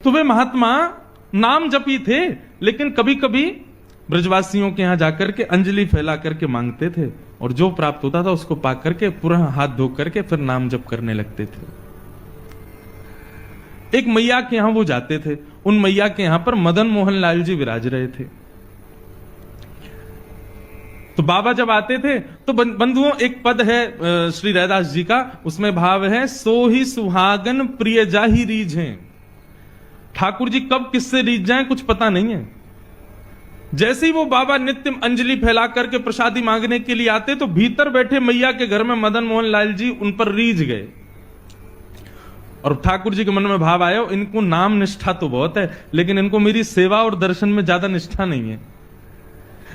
तो वे महात्मा नाम जपी थे, लेकिन कभी कभी ब्रजवासियों के यहां जाकर के अंजलि फैला करके मांगते थे, और जो प्राप्त होता था उसको पा करके पूरा हाथ धो करके फिर नाम जप करने लगते थे। एक मैया के यहां वो जाते थे, उन मैया के यहां पर मदन मोहन लाल जी विराज रहे थे। तो बाबा जब आते थे तो बंधुओं एक पद है श्री रैदास जी का, उसमें भाव है, सो ही सुहागन प्रिय जाही रीझ हैं। ठाकुर जी कब किससे रीझ जाएं कुछ पता नहीं है। जैसे ही वो बाबा नित्य अंजलि फैला करके प्रसादी मांगने के लिए आते तो भीतर बैठे मैया के घर में मदन मोहन लाल जी उन पर रीझ गए, और ठाकुर जी के मन में भाव आया, इनको नाम निष्ठा तो बहुत है, लेकिन इनको मेरी सेवा और दर्शन में ज्यादा निष्ठा नहीं है।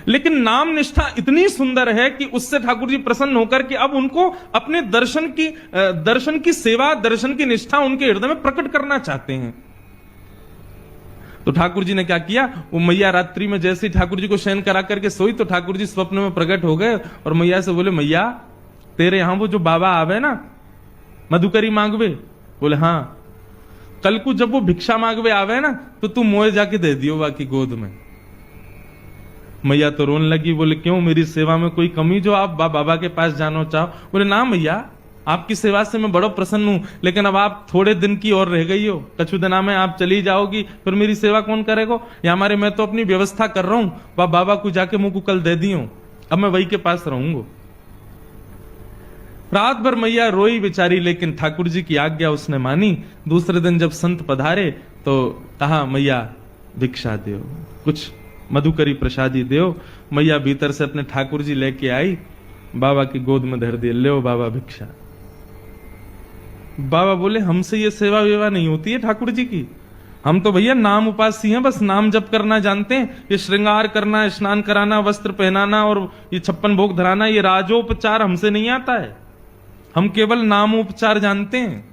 लेकिन नाम निष्ठा इतनी सुंदर है कि उससे ठाकुर जी प्रसन्न होकर के अब उनको अपने दर्शन की सेवा, दर्शन की निष्ठा उनके हृदय में प्रकट करना चाहते हैं। तो ठाकुर जी ने क्या किया, वो मैया रात्रि में जैसे ही ठाकुर जी को शयन करा करके सोई तो ठाकुर जी स्वप्न में प्रकट हो गए और मैया से बोले, मैया तेरे यहां वो जो बाबा आवे ना मधुकरी मांगवे, बोले हाँ, कल को जब वो भिक्षा मांगवे आवे ना तो तू मोए जाके दे दियो बाकी गोद में। मैया तो रोने लगी, बोले क्यों, मेरी सेवा में कोई कमी जो आप बाबा के पास जाना चाहो? बोले ना मैया, आपकी सेवा से मैं बड़ा प्रसन्न हूं, लेकिन अब आप थोड़े दिन की और रह गई हो, कछु दिना में आप चली जाओगी, फिर मेरी सेवा कौन करेगा? या हमारे मैं तो अपनी व्यवस्था कर रहा हूं, वह बाबा को जाके मुंह को कल दे दी हूं, अब मैं वही के पास रहूंगा। रात भर मैया रोई बेचारी, लेकिन ठाकुर जी की आज्ञा उसने मानी। दूसरे दिन जब संत पधारे तो कहा, मैया भिक्षा दो, कुछ मधुकरी प्रसादी दो। मैया भीतर से अपने ठाकुर जी लेके आई, बाबा की गोद में धर दिए, ले बाबा भिक्षा। बाबा बोले, हमसे ये सेवा वेवा नहीं होती है ठाकुर जी की, हम तो भैया नाम उपासी हैं, बस नाम जप करना जानते हैं। ये श्रृंगार करना, स्नान कराना, वस्त्र पहनाना और ये 56 भोग धराना, ये राजोपचार हमसे नहीं आता है, हम केवल नामोपचार जानते हैं।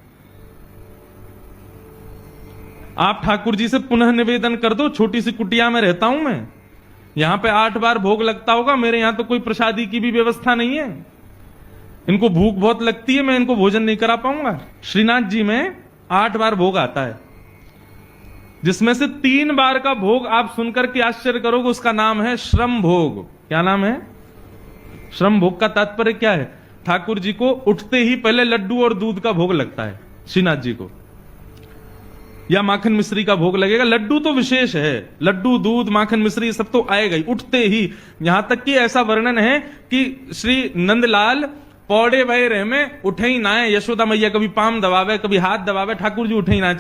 आप ठाकुर जी से पुनः निवेदन कर दो, छोटी सी कुटिया में रहता हूं मैं, यहां पे 8 बार भोग लगता होगा, मेरे यहां तो कोई प्रसादी की भी व्यवस्था नहीं है, इनको भूख बहुत लगती है, मैं इनको भोजन नहीं करा पाऊंगा। श्रीनाथ जी में 8 बार भोग आता है, जिसमें से 3 बार का भोग आप सुनकर के आश्चर्य करोगे, उसका नाम है श्रम भोग। क्या नाम है? श्रम भोग का तात्पर्य क्या है? ठाकुर जी को उठते ही पहले लड्डू और दूध का भोग लगता है श्रीनाथ जी को, या माखन मिश्री का भोग लगेगा। लड्डू तो विशेष है, लड्डू, दूध, माखन मिश्री सब तो आएगा ही उठते ही। यहां तक कि ऐसा वर्णन है कि श्री नंदलाल पौड़े वह रहे में उठे ही ना है, यशोदा मैया कभी पाम दबावे, कभी हाथ दबावे, ठाकुर जी उठे ही ना है।